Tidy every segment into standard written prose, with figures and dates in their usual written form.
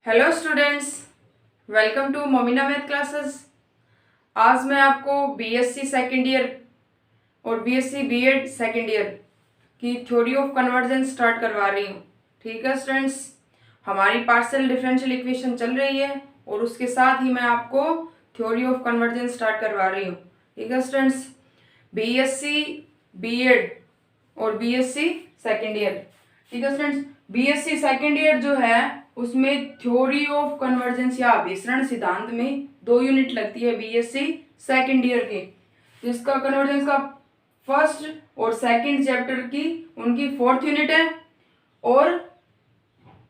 Hello students, welcome to Momina math classes. आज मैं आपको बीएससी सेकेंड ईयर और बीएससी बीएड सेकेंड ईयर की थ्योरी ऑफ कन्वर्जेंस स्टार्ट करवा रही हूँ। ठीक है स्टूडेंट्स, हमारी पार्शियल डिफरेंशियल इक्वेशन चल रही है और उसके साथ ही मैं आपको थ्योरी ऑफ कन्वर्जेंस स्टार्ट करवा रही हूँ। ठीक है स्टूडेंट्स, बीएससी बीएड और बीएससी सेकेंड ईयर। ठीक है स्टूडेंट्स, बीएससी सेकेंड ईयर जो है उसमें थ्योरी ऑफ कन्वर्जेंस या अभिसरण सिद्धांत में 2 यूनिट लगती है बीएससी सेकेंड ईयर के, जिसका कन्वर्जेंस का फर्स्ट और सेकंड चैप्टर की उनकी 4th यूनिट है और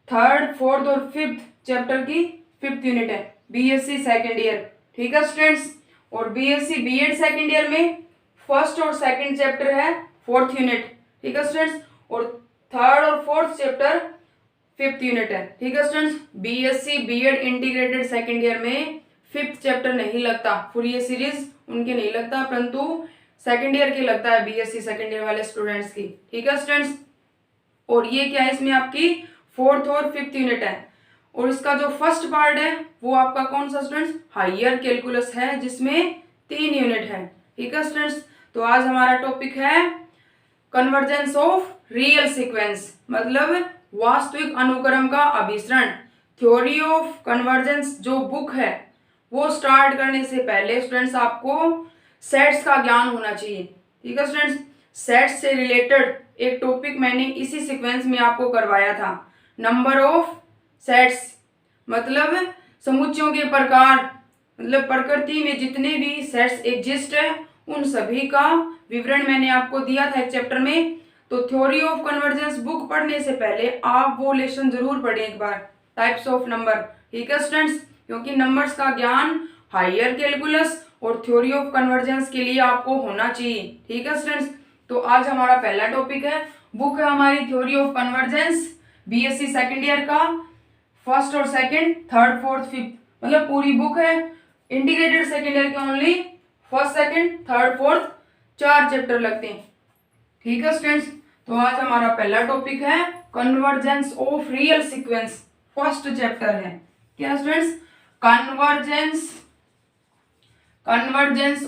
थर्ड, फोर्थ और फिफ्थ चैप्टर की 5th यूनिट है बीएससी सेकेंड ईयर। ठीक है स्टूडेंट्स, और बीएससी बीएड सेकेंड ईयर में फर्स्ट और सेकंड चैप्टर है 4th यूनिट। ठीक है स्टूडेंट्स, और थर्ड और फोर्थ चैप्टर 5th यूनिट है। ठीक है students, BSc BEd integrated second year में 5th चैप्टर नहीं लगता, फूरियर सीरीज उनके नहीं लगता, परंतु सेकेंड ईयर के लगता है बीएससी सेकेंड ईयर वाले स्टूडेंट्स की। ठीक है स्टूडेंट्स, और ये क्या है, इसमें आपकी 4th और 5th यूनिट है और इसका जो फर्स्ट पार्ट है वो आपका कौन सा स्टूडेंट्स, हायर कैलकुलस है, जिसमें 3 यूनिट है। ठीक है स्टूडेंट्स, तो आज हमारा टॉपिक है कन्वर्जेंस ऑफ रियल सीक्वेंस, मतलब वास्तविक अनुक्रम का अभिसरण। थ्योरी ऑफ कन्वर्जेंस जो बुक है वो स्टार्ट करने से पहले स्टूडेंट्स आपको सेट्स का ज्ञान होना चाहिए। ठीक है स्टूडेंट्स, सेट्स से रिलेटेड एक टॉपिक मैंने इसी सीक्वेंस में आपको करवाया था, नंबर ऑफ सेट्स, मतलब समुच्चयों के प्रकार, मतलब प्रकृति में जितने भी सेट्स एग्जिस्ट है उन सभी का विवरण मैंने आपको दिया था एक चैप्टर में। तो थ्योरी ऑफ कन्वर्जेंस बुक पढ़ने से पहले आप वो लेसन जरूर पढ़ें एक बार, टाइप्स ऑफ नंबर। ठीक है स्टूडेंट्स, क्योंकि नंबर्स का ज्ञान हायर कैलकुलस और थ्योरी ऑफ कन्वर्जेंस के लिए आपको होना चाहिए। ठीक है स्टूडेंट्स, तो आज हमारा पहला टॉपिक है, बुक है हमारी theory of convergence BSc second year का, फर्स्ट और सेकंड, थर्ड, फोर्थ, फिफ्थ, मतलब पूरी बुक है। इंटीग्रेटेड सेकेंड ईयर के only first, second, third, fourth 4 chapter लगते हैं। ठीक है स्टूडेंट्स, तो आज हमारा पहला टॉपिक है convergence of real sequence, first chapter है। क्या students, convergence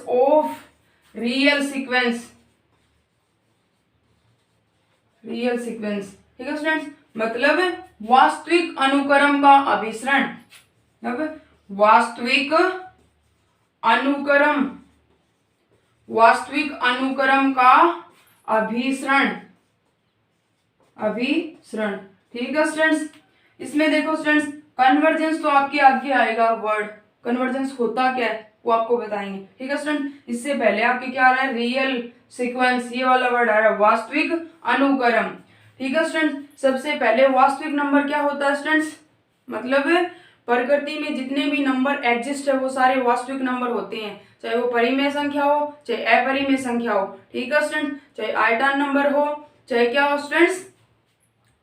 of real sequence. ठीक है स्टूडेंट्स, मतलब वास्तविक अनुक्रम का अभिसरण, मतलब वास्तविक अनुक्रम का अभिसरण। ठीक है स्टूडेंट्स, इसमें देखो स्टूडेंट्स, कन्वर्जेंस तो आपके आगे आएगा वर्ड, कन्वर्जेंस होता क्या है वो आपको बताएंगे। ठीक है स्टूडेंट, इससे पहले आपके क्या आ रहा है, रियल सीक्वेंस, ये वाला वर्ड आ रहा है, वास्तविक अनुक्रम। ठीक है स्टूडेंट, सबसे पहले वास्तविक नंबर क्या होता है स्टूडेंट्स, मतलब प्रकृति में जितने भी नंबर एग्जिस्ट है वो सारे वास्तविक नंबर होते हैं, चाहे वो परिमेय संख्या हो चाहे अपरिमेय संख्या हो। ठीक है स्टूडेंट, चाहे आयटा नंबर हो चाहे क्या हो स्टूडेंट्स,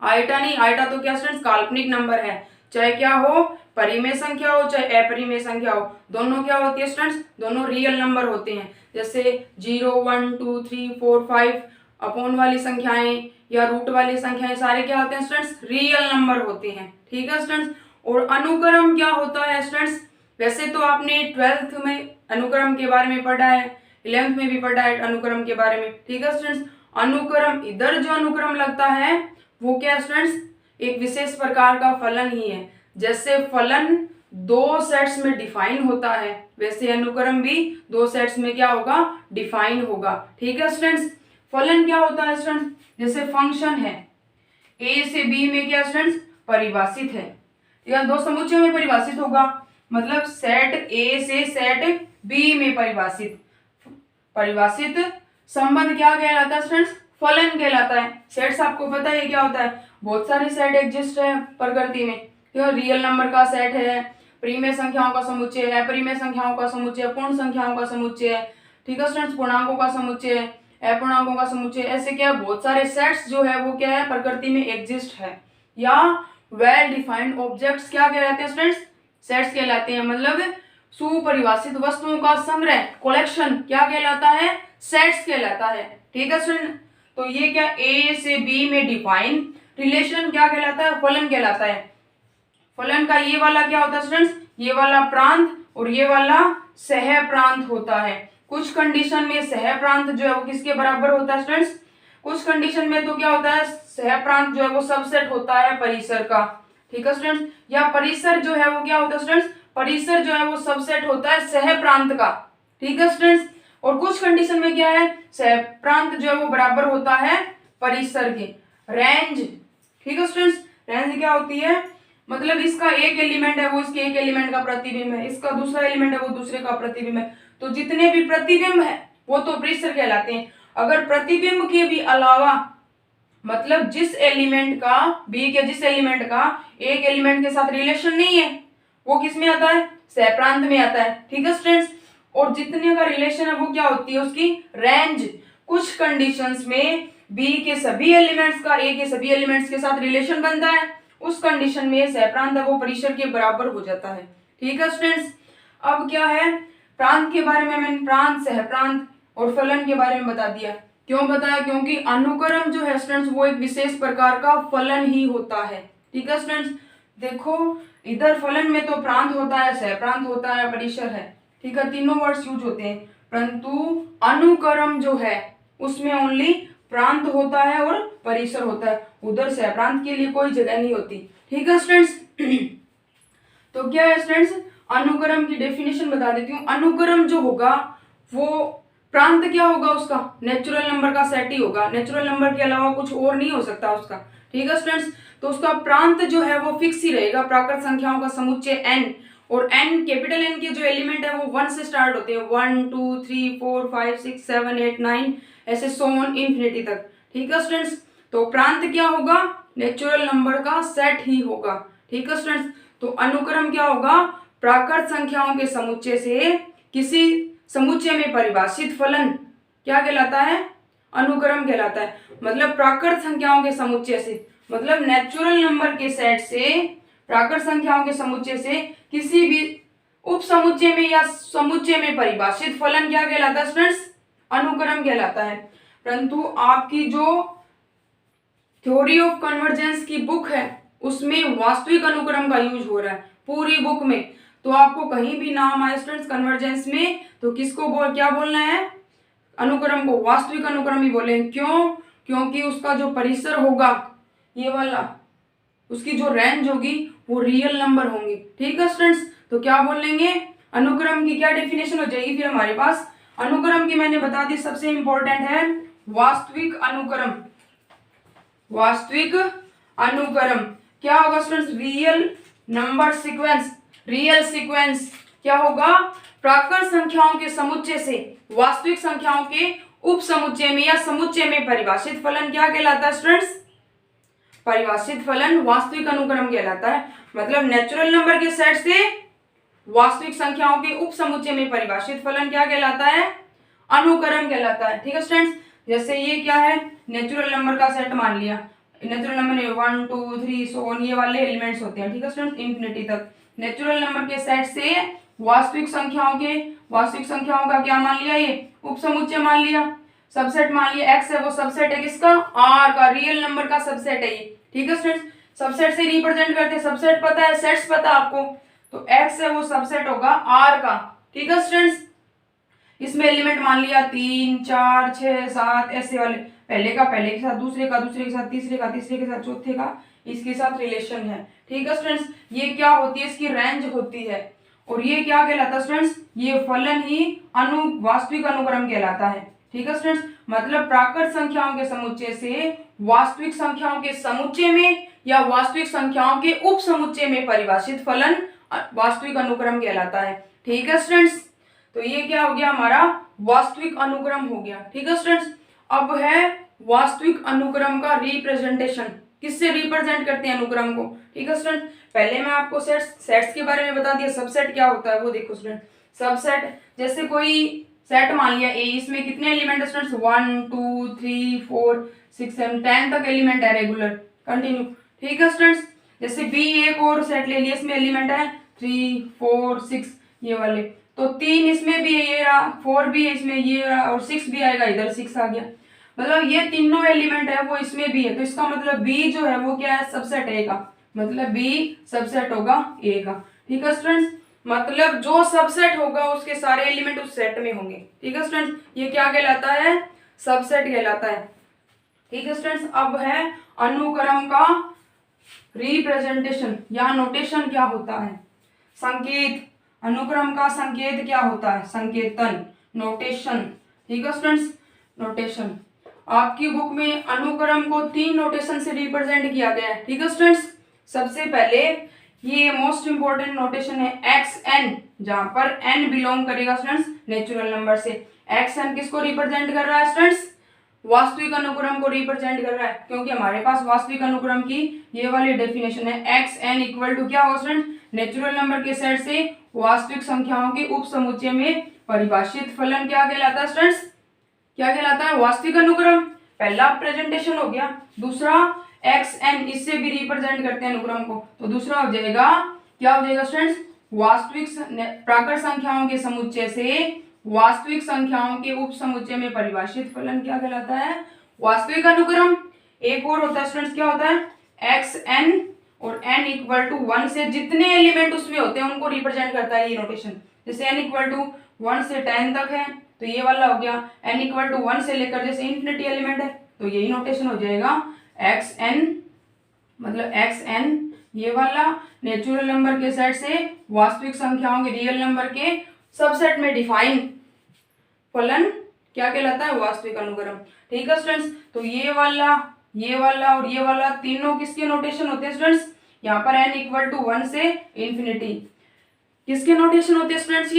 आयटा नहीं, आयटा तो क्या स्टूडेंट्स काल्पनिक नंबर है, चाहे क्या हो परिमेय संख्या हो चाहे अपरिमेय संख्या हो, दोनों क्या होती है स्टूडेंट्स, दोनों रियल नंबर होते हैं। जैसे 0, 1, 2, 3, 4, 5 अपॉन वाली संख्याएं या रूट वाली संख्याएं सारे क्या होते हैं स्टूडेंट्स, रियल नंबर होते हैं। ठीक है स्टूडेंट्स, और अनुक्रम क्या होता है स्टूडेंट्स, वैसे तो आपने 12th में अनुक्रम के बारे में पढ़ा है, 11th में भी पढ़ा है अनुक्रम के बारे में। ठीक है स्टूडेंट्स, अनुक्रम, इधर जो अनुक्रम लगता है वो क्या स्टूडेंट्स, एक विशेष प्रकार का फलन ही है। जैसे फलन 2 सेट्स में डिफाइन होता है वैसे अनुक्रम भी 2 सेट्स में क्या होगा, डिफाइन होगा। ठीक है स्टूडेंट्स, फलन क्या होता है स्टूडेंट्स, जैसे फंक्शन है a से b में क्या स्टूडेंट्स परिभाषित है, या 2 समुच्चय में परिभाषित होगा, मतलब सेट a से सेट b में परिभाषित संबंध क्या कहलाता है स्टूडेंट्स, फलन कहलाता है। सेट्स आपको पता है क्या होता है, बहुत सारे सेट एग्जिस्ट है प्रकृति में, रियल नंबर का सेट है, परिमेय संख्याओं का समुच्चय है, अपरिमेय संख्याओं का समुच्चय, पूर्ण संख्याओं का समुच्चय है। ठीक है स्टूडेंट्स, पूर्णांकों का समुच्चय, अपूर्णांकों का समुच्चय, ऐसे क्या बहुत सारे सेट्स जो है वो क्या है प्रकृति में एग्जिस्ट है। या वेल डिफाइंड ऑब्जेक्ट्स क्या कहलाते हैं स्टूडेंट्स, सेट्स कहलाते हैं, मतलब सुपरिभाषित वस्तुओं का संग्रह, कलेक्शन क्या कहलाता है, सेट्स कहलाता है। ठीक है स्टूडेंट, तो ये क्या a से b में डिफाइन रिलेशन क्या कहलाता है, फलन कहलाता है। फलन का ये वाला क्या होता है स्टूडेंट्स, ये वाला प्रांत और ये वाला सह प्रांत होता है। कुछ कंडीशन में सह प्रांत जो है वो किसके बराबर होता है स्टूडेंट्स, कुछ कंडीशन में तो क्या होता है, सह प्रांत जो है वो सबसेट होता है परिसर का। ठीक है स्टूडेंट्स, या परिसर जो है वो क्या होता है स्टूडेंट्स, परिसर जो है वो सबसेट होता है सह प्रांत का। ठीक है स्टूडेंट्स, और कुछ कंडीशन में क्या है, सह प्रांत जो है वो बराबर होता है परिसर के। रेंज, ठीक है स्टूडेंट्स, रेंज क्या होती है, मतलब इसका एक एलिमेंट है वो इसके एक एलिमेंट का प्रतिबिंब है, इसका दूसरा एलिमेंट है वो दूसरे का प्रतिबिंब है, तो जितने भी प्रतिबिंब है वो तो परिसर कहलाते हैं। अगर प्रतिबिंब के भी अलावा, मतलब जिस एलिमेंट का, बी के जिस एलिमेंट का एक एलिमेंट के साथ रिलेशन नहीं है, वो किस में आता है, सह प्रांत में आता है। ठीक है स्टूडेंट्स, और जितने का रिलेशन है वो क्या होती है, उसकी रेंज। कुछ कंडीशंस में बी के सभी एलिमेंट्स का ए के सभी एलिमेंट्स के साथ रिलेशन बनता है, उस कंडीशन में सह प्रांत है वो परिसर के बराबर हो जाता है। ठीक है स्टूडेंट्स, अब क्या है, प्रांत के बारे में मैंने प्रांत, सह प्रांत और फलन के बारे में बता दिया। क्यों बताया, क्योंकि अनुक्रम जो है स्टूडेंट्स वो एक विशेष प्रकार का फलन ही होता है। ठीक है स्टूडेंट्स, देखो इधर फलन में तो प्रांत होता है, सह प्रांत होता है, परिसर है, ठीक है, तीनों वर्ड्स यूज होते हैं, परंतु अनुक्रम जो है उसमें ओनली प्रांत होता है और परिसर होता है, उधर सह प्रांत के लिए कोई जगह नहीं होती। ठीक है स्टूडेंट्स, तो क्या है स्टूडेंट्स, अनुक्रम की डेफिनेशन बता देती हूँ। अनुक्रम जो होगा वो प्रांत क्या होगा, उसका नेचुरल नंबर का सेट ही होगा, नेचुरल नंबर के अलावा कुछ और नहीं हो सकता उसका। ठीक है स्टूडेंट्स, तो उसका प्रांत जो है वो फिक्स ही रहेगा, प्राकृत संख्याओं का समुच्चय n, और n कैपिटल N के जो एलिमेंट है वो 1 से स्टार्ट होते हैं, 1 2 3 4 5 6 7 8 9 ऐसे सो ऑन इन्फिनिटी तक। ठीक है स्टूडेंट्स, तो प्रांत क्या होगा, नेचुरल नंबर का सेट ही होगा। ठीक है स्टूडेंट्स, तो अनुक्रम क्या होगा, प्राकृत संख्याओं के समुच्चय से किसी समुच्चय में परिभाषित फलन क्या कहलाता है, अनुक्रम कहलाता है। मतलब प्राकृत संख्याओं के समुच्चय से, मतलब नेचुरल नंबर के सेट से प्राकृत संख्याओं के समुच्चय से किसी भी उप समुच्चय में या समुच्चय में परिभाषित फलन क्या कहलाता है स्टूडेंट्स, अनुक्रम कहलाता है। परंतु आपकी जो थ्योरी ऑफ कन्वर्जेंस की बुक है उसमें वास्तविक अनुक्रम का यूज हो रहा है पूरी बुक में, तो आपको कहीं भी नाम आए स्टूडेंट्स कन्वर्जेंस में तो किसको क्या बोलना है, अनुक्रम को वास्तविक अनुक्रम ही बोले। क्यों, क्योंकि उसका जो परिसर होगा ये वाला, उसकी जो रेंज होगी वो रियल नंबर होंगे। ठीक है स्टूडेंट्स, तो क्या बोलेंगे, अनुक्रम की क्या डेफिनेशन हो जाएगी फिर हमारे पास, अनुक्रम की मैंने बता दी, सबसे इंपॉर्टेंट है वास्तविक अनुक्रम। वास्तविक अनुक्रम क्या होगा students, real number sequence. Real sequence क्या होगा, प्राकृत संख्याओं के समुच्चय से वास्तविक संख्याओं के उप समुच्चय में या समुच्चय में परिभाषित फलन क्या कहलाता है स्टूडेंट्स, परिभाषित फलन वास्तविक अनुक्रम कहलाता है। मतलब नेचुरल नंबर के सेट से वास्तविक संख्याओं के उप समुच्चय में परिभाषित फलन क्या कहलाता है, अनुक्रम कहलाता है। ठीक है स्टूडेंट्स, जैसे ये क्या है, नेचुरल नंबर का सेट मान लिया, नेचुरल नंबर में 1 2 3 सो ऑन ये वाले एलिमेंट्स होते हैं। ठीक है स्टूडेंट्स, इंफिनिटी तक नेचुरल नंबर के सेट से वास्तविक संख्याओं का क्या मान लिया, ये उप समुच्चय मान लिया, सबसेट मान लिया, एक्स है वो सबसेट है किसका, आर का, रियल नंबर का सबसेट है ये। ठीक है स्टूडेंट्स, सबसेट से रिप्रेजेंट करते हैं, सबसेट पता है, सेट्स पता आपको, तो एक्स है वो सबसेट होगा आर का। ठीक है स्टूडेंट्स, इसमें एलिमेंट मान लिया 3 4 6 7 ऐसे वाले, पहले का पहले के साथ, दूसरे का दूसरे के साथ, तीसरे का तीसरे के साथ, चौथे का इसके साथ रिलेशन है। ठीक है स्टूडेंट्स, ये क्या होती है, इसकी रेंज होती है, और ये क्या कहलाता है स्टूडेंट्स, ये फलन ही वास्तविक अनुक्रम कहलाता है। ठीक है स्टूडेंट्स, मतलब प्राकृत संख्याओं के समुच्चय से वास्तविक संख्याओं के समुच्चय में या वास्तविक संख्याओं के उप समुच्चय में परिभाषित फलन वास्तविक अनुक्रम कहलाता है। ठीक है स्टूडेंट्स, तो ये क्या हो गया, हमारा वास्तविक अनुक्रम हो गया। ठीक है स्टूडेंट्स, अब है वास्तविक अनुक्रम का रिप्रेजेंटेशन, किससे रिप्रेजेंट करते हैं अनुक्रम को। ठीक है स्टूडेंट, पहले मैं आपको सेट्स के बारे में बता दिया, सबसेट क्या होता है वो देखो स्टूडेंट। सबसेट जैसे कोई सेट मान लिया ए, इसमें कितने एलिमेंट है स्टूडेंट्स, 1 2 3 4 6 7 10 तक एलिमेंट है रेगुलर कंटिन्यू। ठीक है स्टूडेंट्स, जैसे बी एक और सेट ले लिया, इसमें एलिमेंट है 3 4 6 ये वाले, तो 3 इसमें भी है, ये रहा, 4 भी है इसमें, ये रहा, और 6 भी आएगा इधर, 6 आ गया, मतलब ये तीनों एलिमेंट है वो इसमें भी है, तो इसका मतलब बी जो है वो क्या है, सबसेट है का, मतलब बी सबसेट होगा ए का। ठीक है स्टूडेंट्स, मतलब जो सबसेट होगा उसके सारे एलिमेंट उस सेट में होंगे। ठीक है स्टूडेंट्स, ये क्या कहलाता है, सबसेट कहलाता है। ठीक है स्टूडेंट्स, अब है अनुक्रम का रिप्रेजेंटेशन या नोटेशन क्या होता है, संकेत। अनुक्रम का संकेत क्या होता है, संकेतन, नोटेशन। ठीक है स्टूडेंट्स, नोटेशन आपकी बुक में अनुक्रम को 3 नोटेशन से रिप्रेजेंट किया गया है। ठीक है स्टूडेंट्स, सबसे पहले ये मोस्ट इंपॉर्टेंट नोटेशन है एक्स एन, जहां पर एन बिलोंग करेगा स्टूडेंट्स नेचुरल नंबर से। एक्स एन किसको रिप्रेजेंट कर रहा है स्टूडेंट्स, वास्तविक अनुक्रम को रिप्रेजेंट कर रहा है, क्योंकि हमारे पास वास्तविक अनुक्रम की ये वाली डेफिनेशन है एक्स एन इक्वल टू क्या होगा स्टूडेंट, नेचुरल नंबर के सेट से वास्तविक संख्याओं के उप समुच्चय में परिभाषित फलन क्या कहलाता है स्टूडेंट्स, क्या कहलाता है, वास्तविक अनुक्रम। पहला प्रेजेंटेशन हो गया। दूसरा एक्स एन, इससे भी रिप्रेजेंट करते हैं अनुक्रम को, तो दूसरा हो जाएगा, क्या हो जाएगा स्टूडेंट्स, वास्तविक प्राकृत संख्याओं के समुच्चय से वास्तविक संख्याओं के उप समुच्चय में परिभाषित फलन क्या कहलाता है, वास्तविक अनुक्रम। एक और होता है स्टूडेंट्स, क्या होता है, एक्स एन और एन इक्वल टू 1 से जितने एलिमेंट उसमें होते हैं उनको रिप्रेजेंट करता है ये नोटेशन। जैसे एन इक्वल टू 1 से 10 तक है तो ये वाला हो गया, एन इक्वल टू 1 से लेकर जैसे इन्फिनिटी एलिमेंट है तो यही नोटेशन हो जाएगा एक्स एन, मतलब एक्स एन ये वाला नेचुरल नंबर के सेट से वास्तविक संख्याओं के रियल नंबर के सबसेट में डिफाइन फलन क्या कहलाता है, वास्तविक अनुक्रम। ठीक है स्टूडेंट्स, तो ये वाला और ये वाला तीनों किसके नोटेशन होते हैं स्टूडेंट्स, यहाँ पर एन इक्वल टू 1 से इन्फिनिटी किसके नोटेशन होते हैं स्टूडेंट्स,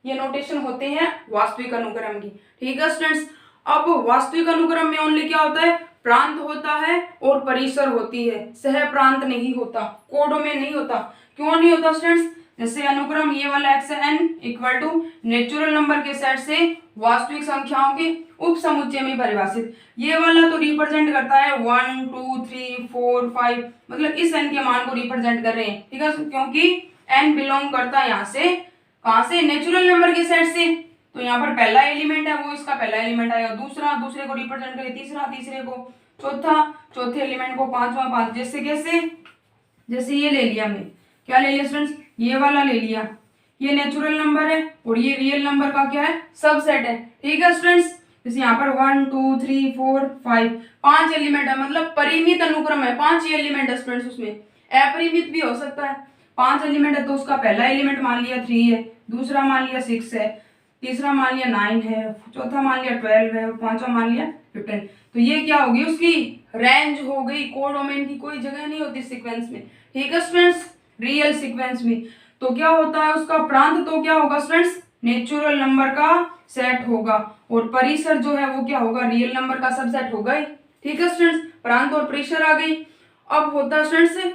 ये नोटेशन होते हैं वास्तविक अनुक्रम की। ठीक है स्टूडेंट्स, अब वास्तविक अनुक्रम में ओनली क्या होता है, प्रांत होता है और परिसर होती है, सह प्रांत नहीं होता, कोडोमेन नहीं होता। क्यों नहीं होता स्टूडेंट्स, जैसे अनुक्रम ये वाला x n equal to natural number के सेट से वास्तविक संख्याओं के उप समुच्चय में परिभाषित, ये वाला तो रिप्रेजेंट करता है 1 2 3 4 5, मतलब इस एन के मान को रिप्रेजेंट कर रहे हैं। ठीक है, क्योंकि एन बिलोंग करता है यहाँ से, कहाँ से, नेचुरल नंबर के सेट से। तो यहाँ पर पहला एलिमेंट है वो इसका पहला एलिमेंट आएगा, दूसरे को रिप्रेजेंट करे तीसरा, तीसरे को चौथा, चौथे एलिमेंट को पांचवा, पांच, जैसे कैसे, जैसे ये ले लिया हमने, क्या ले लिया स्टूडेंट्स, ये वाला ले लिया, ये नेचुरल नंबर है और ये रियल नंबर का क्या है, सबसेट है। ठीक है स्टूडेंट्स, जैसे यहाँ पर 1 2 3 4 5 5 एलिमेंट है, मतलब परिमित अनुक्रम है, 5 ही एलिमेंट है स्टूडेंट्स, उसमें अपरिमित भी हो सकता है। 5 एलिमेंट है तो उसका पहला एलिमेंट मान लिया 3 है, दूसरा मान लिया 6 है, तीसरा मान लिया 9 है, चौथा मान लिया 12 है और पांचवा मान लिया 15। तो ये क्या होगी, उसकी रेंज हो गई, कोडोमेन की कोई जगह नहीं होती सीक्वेंस में। ठीक है स्टूडेंट्स, रियल सीक्वेंस में तो क्या होता है, उसका प्रांत तो क्या होगा स्टूडेंट्स, नेचुरल नंबर का सेट होगा और परिसर जो है वो क्या होगा, रियल नंबर का सबसेट होगा। ठीक है स्टूडेंट्स, प्रांत और परिसर आ गई। अब होता है स्टूडेंट्स,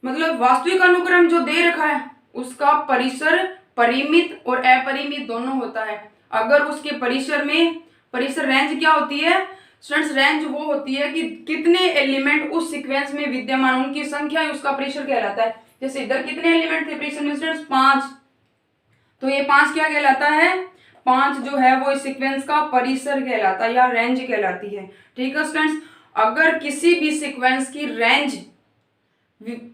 मतलब वास्तविक अनुक्रम जो दे रखा है उसका परिसर परिमित और अपरिमित दोनों होता है। अगर उसके परिसर में, परिसर रेंज क्या होती है स्टूडेंट्स, रेंज वो होती है कि कितने एलिमेंट उस सीक्वेंस में विद्यमान, उनकी संख्या उसका परिसर कहलाता है। जैसे इधर कितने एलिमेंट थे परिसर में स्टूडेंट्स, 5, तो ये 5 क्या कहलाता है, 5 जो है वो इस सीक्वेंस का परिसर कहलाता है या रेंज कहलाती है। ठीक है स्टूडेंट्स, अगर किसी भी सीक्वेंस की रेंज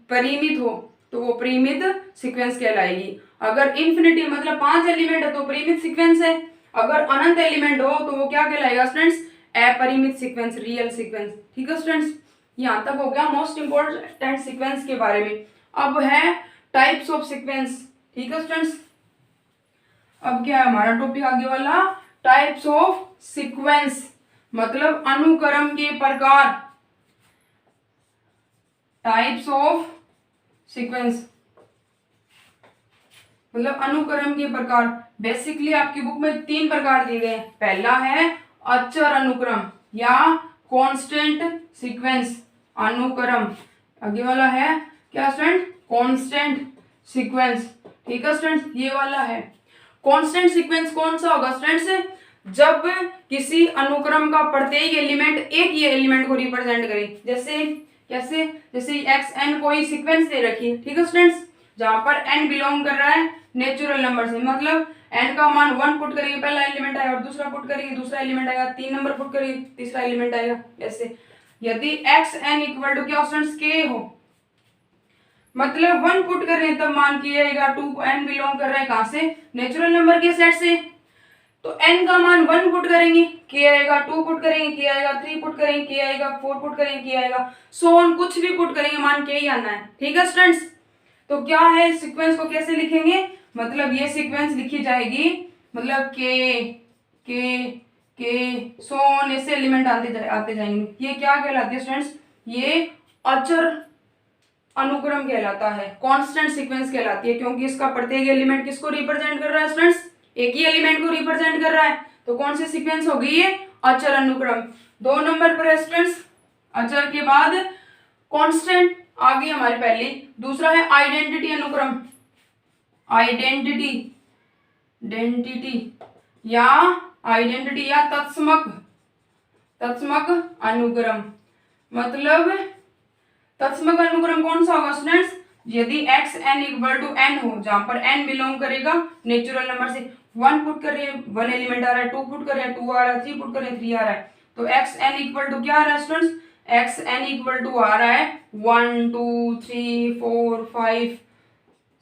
परिमित हो तो वो परिमित सीक्वेंस कहलाएगी। अगर इन्फिनिटी मतलब 5 एलिमेंट है तो परिमित सीक्वेंस है, अगर अनंत एलिमेंट हो तो वो क्या कहलाएगा स्टूडेंट्स, अपरिमित सीक्वेंस, रियल सीक्वेंस। ठीक है स्टूडेंट्स, यहाँ तक हो गया मोस्ट इंपोर्टेंट सीक्वेंस के बारे में। अब है टाइप्स ऑफ सीक्वेंस। ठीक है स्टूडेंट्स, अब क्या है हमारा टॉपिक आगे वाला, टाइप्स ऑफ सीक्वेंस, मतलब अनुक्रम के प्रकार, टाइप्स ऑफ सीक्वेंस मतलब अनुक्रम के प्रकार। बेसिकली आपकी बुक में 3 प्रकार दिए गए हैं। पहला है अचर अनुक्रम या कांस्टेंट सीक्वेंस अनुक्रम, आगे वाला है क्या स्टूडेंट, कांस्टेंट सीक्वेंस। ठीक है स्टूडेंट्स, ये वाला है कांस्टेंट सीक्वेंस। कौन सा होगा स्टूडेंट्स, जब किसी अनुक्रम का प्रत्येक एलिमेंट एक ही एलिमेंट को रिप्रेजेंट करे। जैसे कैसे, जैसे एक्स एन कोई सीक्वेंस दे रखी है। ठीक है स्टूडेंट्स, जहां पर एन बिलोंग कर रहा है नेचुरल नंबर से, मतलब एन का मान 1 पुट करेंगे पहला एलिमेंट आएगा, और दूसरा पुट करेंगे दूसरा एलिमेंट आएगा, 3 नंबर पुट करेंगे तीसरा एलिमेंट आएगा। ऐसे यदि एक्स एन इक्वल टू क्या स्टूडेंट्स, के हो, मतलब 1 पुट कर रहे हैं तब मान किया जाएगा 2, n बिलोंग कर रहा है कहां से, नेचुरल नंबर के सेट से, तो n का मान 1 पुट करेंगे किया आएगा, 2 पुट करेंगे किया आएगा, 3 पुट करेंगे किया आएगा, 4 पुट करेंगे किया आएगा, सो ऑन, कुछ भी पुट करेंगे मान के ही आना है। ठीक है स्टूडेंट्स, तो क्या है सीक्वेंस को कैसे लिखेंगे, मतलब ये सीक्वेंस लिखी जाएगी, मतलब के सो ऑन, ऐसे एलिमेंट आते जाएंगे। ये क्या कहलाती है स्टूडेंट्स, ये अचर अनुक्रम कहलाता है, कांस्टेंट सीक्वेंस कहलाती है, क्योंकि इसका प्रत्येक एलिमेंट किसको रिप्रेजेंट कर रहा है स्टूडेंट्स, एक ही एलिमेंट को रिप्रेजेंट कर रहा है, तो कौन सी सीक्वेंस हो गई ये, अचर अनुक्रम। 2 नंबर पर है स्टूडेंट्स, अचर के बाद कांस्टेंट आ गई हमारी पहली, दूसरा है आइडेंटिटी अनुक्रम, आइडेंटिटी या तत्समक अनुक्रम। मतलब तत्समक अनुक्रम कौन सा होगा स्टूडेंट्स, यदि x n equal to n हो, जहां पर n बिलोंग करेगा नेचुरल नंबर से, 1 पुट कर रहे हैं 1 एलिमेंट आ रहा है, 2 पुट कर रहे हैं 2 आ रहा है, 3 पुट कर रहे हैं 3 आ रहा है, तो x n इक्वल टू क्या आ रहा है students, x n equal to आ रहा है 1 2 3 4 5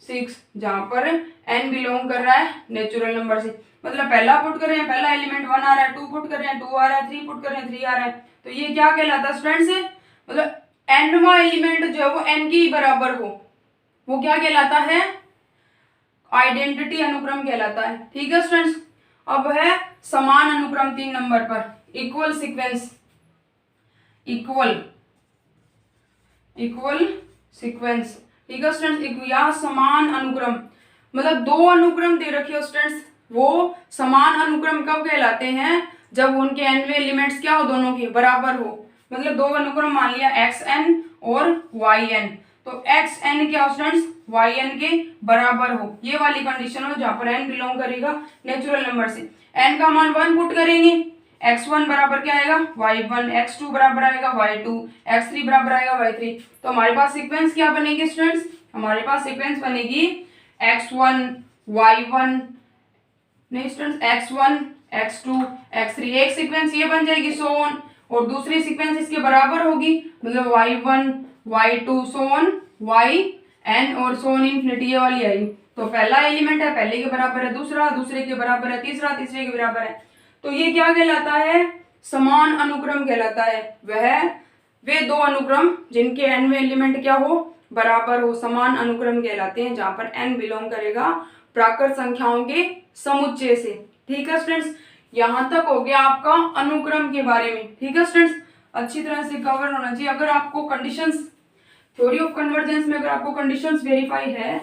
6, जहां पर n बिलोंग कर रहा है नेचुरल नंबर से, मतलब पहला पुट कर रहे हैं, पहला एलिमेंट 1 आ रहा है, 2 पुट कर रहे हैं 2 आ रहा है, 3 पुट कर रहे हैं 3 आ रहा है, तो ये क्या कहलाता है स्टूडेंट्स, मतलब nवां एलिमेंट जो है वो n की बराबर हो, वो क्या कहलाता है, आइडेंटिटी अनुक्रम कहलाता है। ठीक है स्टूडेंट्स, अब है समान अनुक्रम 3 नंबर पर, इक्वल सीक्वेंस, इक्वल सीक्वेंस। ठीक है स्टूडेंट्स, या समान अनुक्रम, मतलब 2 अनुक्रम दे रखे हो स्टूडेंट्स, वो समान अनुक्रम कब कहलाते हैं, जब उनके nवें एलिमेंट्स क्या हो, दोनों के बराबर हो, मतलब 2 अनुक्रम मान लिया xn और yn, तो xn क्या हो स्टूडेंट्स, yn के बराबर हो, ये वाली कंडीशन हो जहां पर n बिलोंग करेगा नेचुरल नंबर से, n का मान 1 पुट करेंगे, x1 बराबर क्या आएगा y1, x2 बराबर आएगा y2, x3 बराबर आएगा y3, तो हमारे पास सीक्वेंस क्या बनेगी स्टूडेंट्स, हमारे पास सीक्वेंस बनेगी x1 y1, नहीं स्टूडेंट्स x1 x2 x3, एक सीक्वेंस ये बन जाएगी सो ऑन, और दूसरी सीक्वेंस इसके बराबर होगी, मतलब y1 y2 so on yn और सो ऑन इन्फिनिटी, ये वाली आएगी, तो पहला एलिमेंट है पहले के बराबर है, दूसरा दूसरे के बराबर है, तीसरा तीसरे के बराबर है, तो ये क्या कहलाता है, समान अनुक्रम कहलाता है। वे 2 अनुक्रम जिनके nवें एलिमेंट क्या हो, बराबर हो, समान अनुक्रम कहलाते हैं, जहां पर n बिलोंग करेगा प्राकृत संख्याओं के समुच्चय से। ठीक है स्टूडेंट्स, यहां तक हो गया आपका अनुक्रम के बारे में। ठीक है स्टूडेंट्स, अच्छी तरह से कवर होना चाहिए। अगर आपको कंडीशंस, थ्योरी ऑफ कन्वर्जेंस में अगर आपको कंडीशंस वेरीफाई है,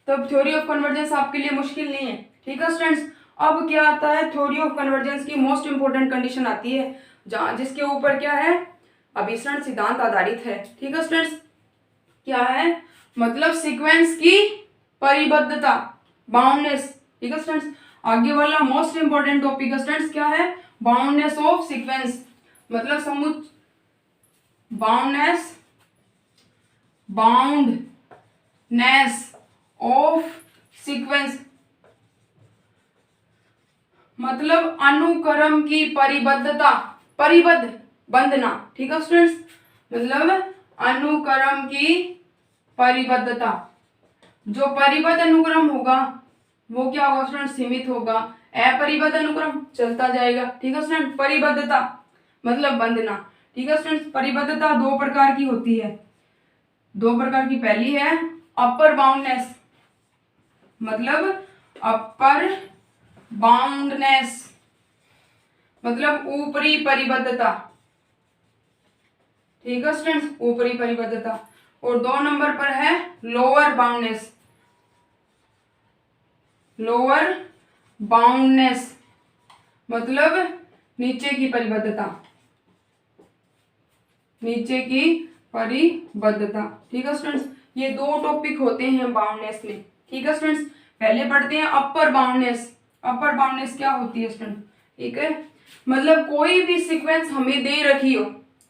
तब थ्योरी ऑफ कन्वर्जेंस आपके लिए मुश्किल नहीं है। ठीक है स्टूडेंट्स, अब क्या आता है, थ्योरी ऑफ कन्वर्जेंस की मोस्ट इंपोर्टेंट कंडीशन आती है, जहां जिसके ऊपर क्या है, अभिसरण सिद्धांत आधारित है। ठीक है स्टूडेंट्स, क्या है, मतलब सीक्वेंस की परिबद्धता, बाउंडनेस। ठीक है स्टूडेंट्स, आगे वाला मोस्ट इंपोर्टेंट टॉपिक है स्टूडेंट्स, क्या है, बाउंडनेस ऑफ सीक्वेंस, मतलब बाउंडनेस ऑफ सीक्वेंस, मतलब अनुक्रम की परिबद्धता, बंधना। ठीक है स्टूडेंट्स, मतलब अनुक्रम की परिबद्धता, जो परिबद्ध अनुक्रम होगा वो क्या होगा स्टूडेंट, सीमित होगा, अपरिबद्ध अनुक्रम चलता जाएगा। ठीक है स्टूडेंट, परिबद्धता मतलब बंधना। ठीक है स्टूडेंट, परिबद्धता 2 प्रकार की होती है, 2 प्रकार की, पहली है अपर बाउंडनेस, मतलब अपर बाउंडनेस मतलब ऊपरी परिबद्धता। ठीक है स्टूडेंट्स, ऊपरी परिबद्धता, और 2 नंबर पर है लोअर बाउंडनेस, लोअर बाउंडनेस मतलब नीचे की परिबद्धता, नीचे की परिबद्धता। ठीक है स्टूडेंट्स, ये 2 टॉपिक होते हैं बाउंडनेस में। ठीक है स्टूडेंट्स, पहले पढ़ते हैं अपर बाउंडनेस। अपर बाउंडनेस क्या होती है स्टूडेंट, ठीक है, मतलब कोई भी सीक्वेंस हमें दे रखी हो।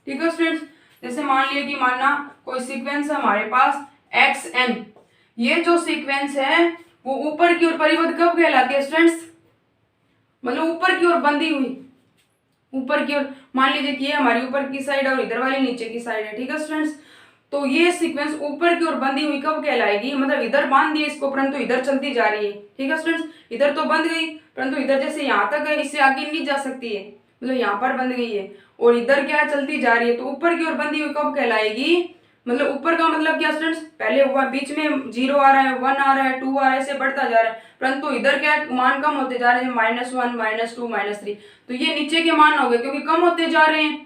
ठीक है स्टूडेंट्स, जैसे मान लिया कि मानना कोई सीक्वेंस है हमारे पास xn, ये जो सीक्वेंस है वो ऊपर की ओर परिबद्ध कब कहलाती है स्टूडेंट्स, मतलब ऊपर की ओर बंधी हुई, ऊपर की ओर, मान लीजिए कि ये हमारी ऊपर की साइड और इधर वाली नीचे की साइड है। ठीक है स्टूडेंट्स, तो ये सीक्वेंस ऊपर की ओर बंधी हुई कब कहलाएगी, मतलब इधर बांध दिए इसको परंतु इधर चलती जा रही है। ठीक है स्टूडेंट्स, इधर तो बंध गई परंतु इधर जैसे यहाँ तक है, इससे आगे नहीं जा सकती है, मतलब यहाँ पर बंध गई है और इधर क्या चलती जा रही है, तो ऊपर की ओर बंधी हुई कब कहलाएगी। मतलब ऊपर का मतलब क्या स्टूडेंट्स, पहले हुआ बीच में 0 आ रहा है, 1 आ रहा है, 2 आ रहा है, ऐसे बढ़ता जा रहा है, परंतु इधर क्या मान कम होते जा रहे हैं, -1 -2 -3, तो ये नीचे के मान हो गए क्योंकि कम होते जा रहे हैं,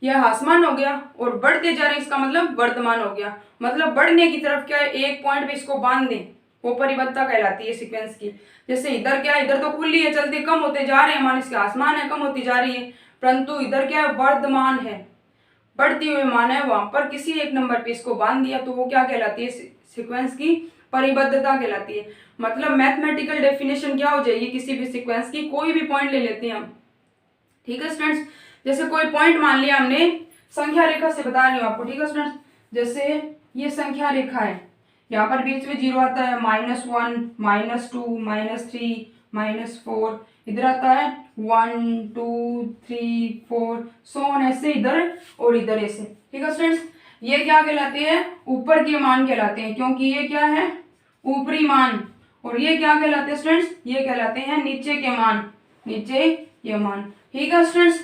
यह हासमान हो गया और बढ़ते जा रहे हैं, इसका मतलब वर्तमान हो गया। मतलब बढ़ने की तरफ क्या है, एक पॉइंट पे इसको बांध दें, वो परिबद्धता कहलाती है सीक्वेंस की। जैसे इधर क्या है, इधर तो खुली है, चलते कम होते जा रहे हैं, मान इसके आसमान है, कम होती जा रही है, परंतु इधर क्या है, वर्धमान है, बढ़ती हुई मान है, वहां पर किसी एक नंबर पे इसको बांध दिया, तो वो क्या कहलाती है, सीक्वेंस की परिबद्धता कहलाती है। मतलब मैथमेटिकल डेफिनेशन क्या हो जाएगी किसी भी सीक्वेंस की, कोई भी पॉइंट ले लेते हैं हम। ठीक है स्टूडेंट्स, जैसे कोई पॉइंट मान लिया हमने, संख्या रेखा से बता रही हूँ आपको। ठीक है स्टूडेंट्स, जैसे ये संख्या रेखा है, यहाँ पर बीच में 0 आता है, -1 -2 -3 -4, इधर आता है 1 2 3 4 सो ऑन, ऐसे इधर और इधर ऐसे। ठीक है स्टूडेंट्स, ये क्या कहलाते हैं, ऊपर के मान कहलाते हैं, क्योंकि ये क्या है, ऊपरी मान, और ये क्या कहलाते हैं स्टूडेंट्स, ये कहलाते हैं नीचे के मान, नीचे ये मान। ठीक है स्टूडेंट्स,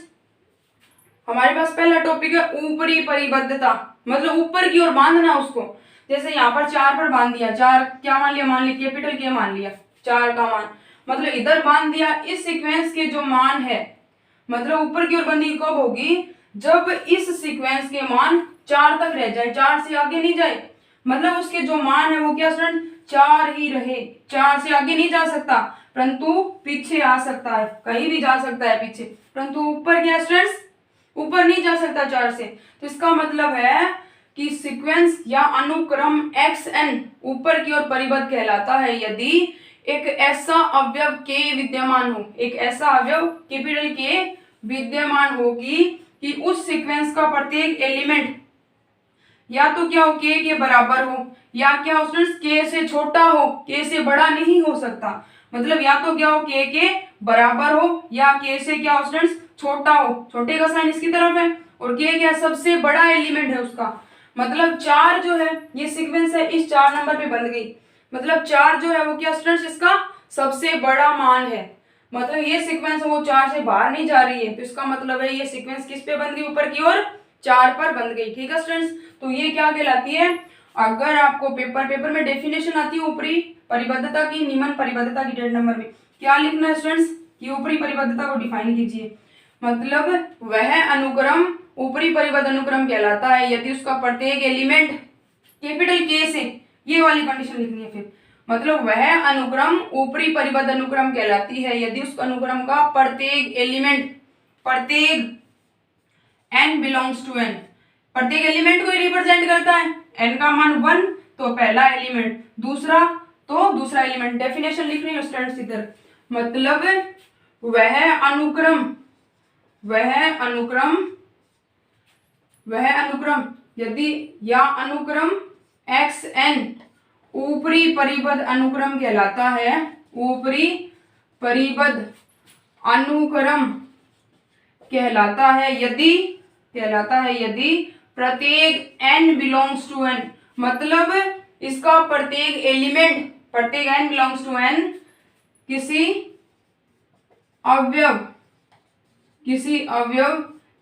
हमारे पास पहला टॉपिक है ऊपरी परिबद्धता, मतलब ऊपर की ओर बांधना उसको। जैसे यहाँ पर 4 पर बांध दिया, 4 क्या मान लिया, मान लिया कैपिटल के मान लिया, 4 का मान, मतलब इधर बांध दिया। इस सीक्वेंस के जो मान है, मतलब ऊपर की ओर बंधी कब होगी, जब इस सीक्वेंस के मान 4 तक रह जाए, 4 से आगे नहीं जाए, मतलब उसके जो मान है वो क्या स्टूडेंट, 4 ही रहे, 4 से आगे नहीं जा सकता, परंतु पीछे आ सकता है, कहीं भी जा सकता है पीछे, परंतु ऊपर क्या स्टूडेंट्स, ऊपर नहीं जा सकता 4 से। तो इसका मतलब है कि सीक्वेंस या अनुक्रम xn ऊपर की ओर परिबद्ध कहलाता है यदि एक ऐसा अवयव के विद्यमान हो, एक ऐसा अवयव कैपिटल के विद्यमान हो कि उस सीक्वेंस का प्रत्येक एलिमेंट या तो क्या हो, के बराबर हो, या क्या हो स्टूडेंट्स, के से छोटा हो, के से बड़ा नहीं हो सकता। मतलब या तो क्या हो, के बराबर हो, या के से क्या हो स्टूडेंट्स, छोटा हो, छोटे का साइन इसकी तरफ है, और के क्या सबसे बड़ा एलिमेंट है उसका। मतलब 4 जो है ये सीक्वेंस है, इस 4 नंबर पे बन गई, मतलब 4 जो है वो क्या स्टूडेंट्स, इसका सबसे बड़ा मान है, मतलब ये सीक्वेंस वो 4 से बाहर नहीं जा रही है, तो इसका मतलब है ये सीक्वेंस किस पे बन गई, ऊपर की ओर 4 पर बन गई। ठीक है स्टूडेंट्स, तो ये क्या कहलाती है, अगर आपको पेपर में डेफिनेशन आती है ऊपरी परिबद्धता की, निम्न परिबद्धता की, डेढ़ नंबर में क्या लिखना है स्टूडेंट्स, कि ऊपरी परिबद्धता को डिफाइन कीजिए। मतलब वह अनुक्रम ऊपरी परिबद्ध अनुक्रम कहलाता है यदि उसका प्रत्येक एलिमेंट कैपिटल के से, ये वाली कंडीशन लिखनी है फिर, मतलब वह अनुक्रम ऊपरी परिबद्ध अनुक्रम कहलाती है यदि उस अनुक्रम का प्रत्येक एलिमेंट, प्रत्येक n बिलोंग्स टू n, प्रत्येक एलिमेंट को रिप्रेजेंट करता है, n का मान 1 तो पहला एलिमेंट, दूसरा तो दूसरा एलिमेंट। डेफिनेशन लिख रही हूँ स्टूडेंट्स इधर, मतलब वह अनुक्रम यदि या अनुक्रम xn ऊपरी परिबद्ध अनुक्रम कहलाता है, ऊपरी परिबद्ध अनुक्रम कहलाता है यदि प्रत्येक n बिलोंग्स टू n, मतलब इसका प्रत्येक एलिमेंट, प्रत्येक n बिलोंग्स टू n किसी अवयव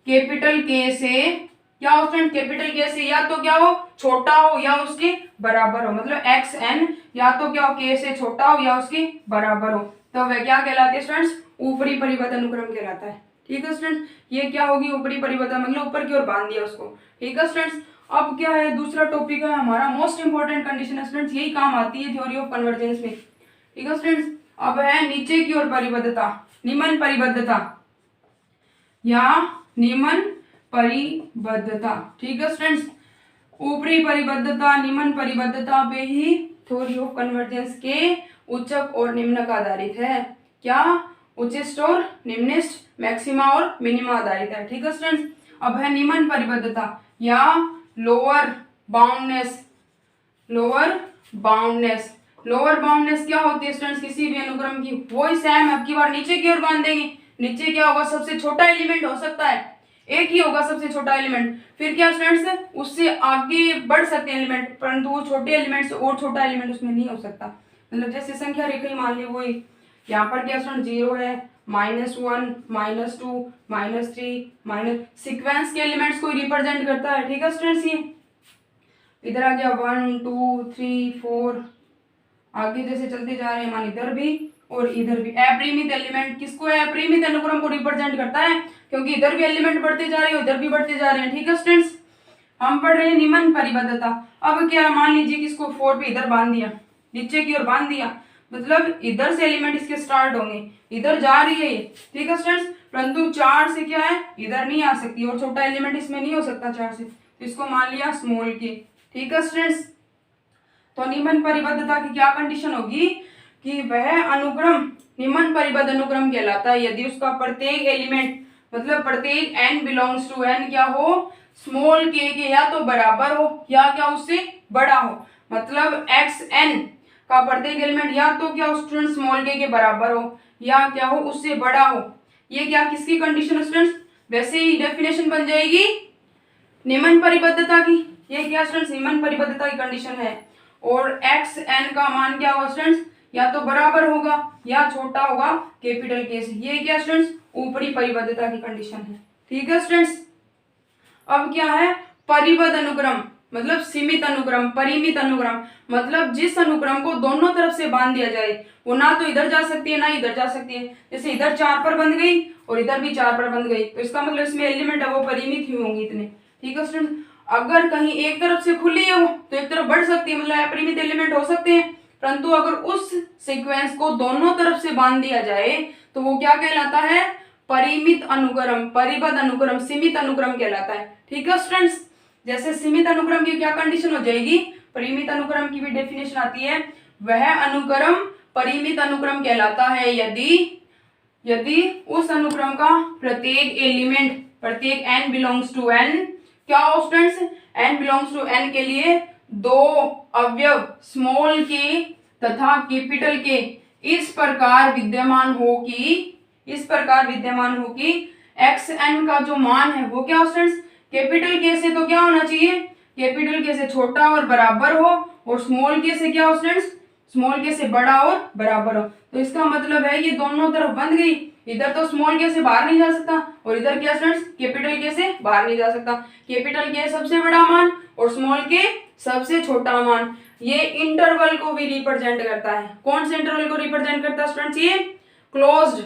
कैपिटल के से, क्या हो स्टूडेंट, कैपिटल के से या तो क्या हो, छोटा हो या उसके बराबर हो, मतलब xn या तो क्या हो, के से छोटा हो या उसके बराबर हो, तो वह क्या कहलाते हैं स्टूडेंट्स, ऊपरी परिबद्ध अनुक्रम कहलाता है। ठीक है स्टूडेंट्स, ये क्या होगी, ऊपरी परिबद्ध, मतलब ऊपर की ओर बांध दिया उसको। ठीक है स्टूडेंट्स, अब क्या है, दूसरा टॉपिक है हमारा मोस्ट इंपॉर्टेंट कंडीशन है स्टूडेंट्स, यही काम आती है थ्योरी ऑफ कन्वर्जेंस में। ठीक है स्टूडेंट्स, अब है नीचे की ओर परिबद्धता, निम्न परिबद्धता या निम्न परिबद्धता। ठीक है स्टूडेंट्स, ऊपरी परिबद्धता, निम्न परिबद्धता पे ही थ्योरी ऑफ कन्वर्जेंस के उच्चक और निम्नक आधारित है। क्या, उच्चिष्ट और निम्निष्ठ, मैक्सिमा और मिनिमा आधारित है। ठीक है स्टूडेंट्स, अब है निम्न परिबद्धता या लोअर बाउंडनेस। लोअर बाउंडनेस क्या होती है स्टूडेंट्स, किसी भी अनुक्रम की, वो सेम अब की बार नीचे की ओर बांध देंगे। नीचे क्या होगा, सबसे छोटा एलिमेंट हो सकता है, एक ही होगा सबसे छोटा एलिमेंट। फिर क्या स्टूडेंट्स, उससे आगे बढ़ सकते हैं एलिमेंट, परंतु वो छोटे एलिमेंट से और छोटा एलिमेंट उसमें नहीं हो सकता। मतलब जैसे संख्या रेखा ही मान ली वही, यहाँ पर क्या स्टूडेंट 0 है, -1, -2, -3, माइनस, सीक्वेंस के एलिमेंट्स को रिप्रेजेंट करता है। ठीक है स्टूडेंट्स, ये इधर आ गया 1 2 3 4, आगे जैसे चलते जा रहे हैं मान इधर भी और इधर भी। अपरिमित एलिमेंट किसको है, अपरिमित अनुक्रम को रिप्रेजेंट करता है, क्योंकि इधर भी एलिमेंट बढ़ते जा रहे हैं इधर भी बढ़ते जा रहे हैं। ठीक है स्टूडेंट्स, हम पढ़ रहे हैं निम्न परिबद्धता। अब क्या मान लीजिए कि इसको 4 पे इधर बांध दिया, नीचे की ओर बांध दिया, मतलब इधर से एलिमेंट इसके स्टार्ट होंगे, इधर जा रही है ये। ठीक है स्टूडेंट्स, परंतु 4 से क्या है, इधर नहीं आ सकती और छोटा एलिमेंट इसमें नहीं हो सकता 4 से, तो इसको मान लिया स्मॉल के। ठीक है स्टूडेंट्स, तो निम्न परिबद्धता की क्या कंडीशन होगी कि वह अनुक्रम निम्न परिबद्ध अनुक्रम कहलाता है यदि उसका प्रत्येक एलिमेंट, मतलब प्रत्येक n बिलोंग्स टू n क्या हो, स्मॉल k के या तो बराबर हो या क्या उससे बड़ा हो। मतलब xn का प्रत्येक एलिमेंट या तो क्या स्टूडेंट स्मॉल k के बराबर हो या क्या हो उससे बड़ा हो। ये क्या किसकी कंडीशन स्टूडेंट्स, वैसे ही डेफिनेशन बन जाएगी निम्न परिबद्धता की। ये क्या स्टूडेंट्स निम्न परिबद्धता की कंडीशन है। और xn का मान क्या होगा स्टूडेंट्स, या तो बराबर होगा या छोटा होगा कैपिटल के से। ये क्या स्टूडेंट्स ऊपरी परिबद्धता की कंडीशन है। ठीक है स्टूडेंट्स, अब क्या है परिबद्ध अनुक्रम, मतलब सीमित अनुक्रम, परिमित अनुक्रम, मतलब जिस अनुक्रम को दोनों तरफ से बांध दिया जाए, वो ना तो इधर जा सकती है ना इधर जा सकती है। जैसे इधर 4 पर बंध गई और इधर भी 4 पर बंध गई, तो इसका मतलब इसमें एलिमेंट है वो परिमित ही होंगे इतने। ठीक है स्टूडेंट, अगर कहीं एक तरफ से खुली है वो तो एक तरफ बढ़ सकती है, मतलब अपरिमित एलिमेंट हो सकते हैं, परंतु अगर उस सीक्वेंस को दोनों तरफ से बांध दिया जाए तो वो क्या कहलाता है, परिमित अनुक्रम, परिबद्ध अनुक्रम, सीमित अनुक्रम कहलाता है। ठीक है स्टूडेंट्स, जैसे सीमित अनुक्रम की क्या कंडीशन हो जाएगी, परिमित अनुक्रम की भी डेफिनेशन आती है, वह अनुक्रम परिमित अनुक्रम कहलाता है यदि उस अनुक्रम का प्रत्येक एलिमेंट, प्रत्येक n बिलोंग्स टू n क्या हो students, n belongs to n के लिए दो अवयव स्मॉल के तथा कैपिटल के इस प्रकार विद्यमान हो कि xn का जो मान है वो क्या हो स्टूडेंट्स, कैपिटल के से तो क्या होना चाहिए, कैपिटल के से छोटा और बराबर हो, और स्मॉल के से क्या हो स्टूडेंट्स, स्मॉल के से बड़ा और बराबर हो। तो इसका मतलब है ये दोनों तरफ बंध गई, इधर तो स्मॉल के से बाहर नहीं जा सकता और इधर क्या स्टूडेंट्स कैपिटल के से बाहर नहीं जा सकता। कैपिटल के सबसे बड़ा मान और स्मॉल के सबसे छोटा मान। ये इंटरवल को भी रिप्रेजेंट करता है। कौन से इंटरवल को रिप्रेजेंट करता है स्टूडेंट्स, ये क्लोज्ड,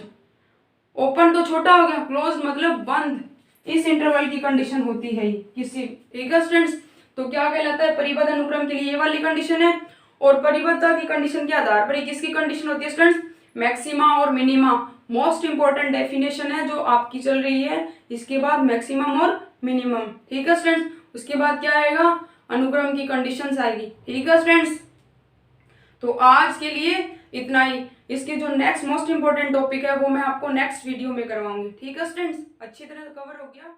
ओपन तो छोटा हो गया, क्लोज्ड मतलब बंद, इस इंटरवल की कंडीशन होती है किसी। ठीक है स्टूडेंट्स, तो क्या कहलाता है, परिबद्ध अनुक्रम के लिए ये वाली कंडीशन है। और परिबद्धता की कंडीशन के आधार पर किसकी कंडीशन होती है स्टूडेंट्स, मैक्सिमा और मिनिमा। मोस्ट इंपॉर्टेंट डेफिनेशन है जो आपकी चल रही है, इसके बाद मैक्सिमम और मिनिमम। ठीक है स्टूडेंट्स, उसके बाद क्या आएगा, अनुक्रम की कंडीशंस आएगी। ठीक है स्टूडेंट्स, तो आज के लिए इतना ही। इसके जो नेक्स्ट मोस्ट इंपॉर्टेंट टॉपिक है वो मैं आपको नेक्स्ट वीडियो में करवाऊंगी। ठीक है स्टूडेंट्स, अच्छी तरह कवर हो गया।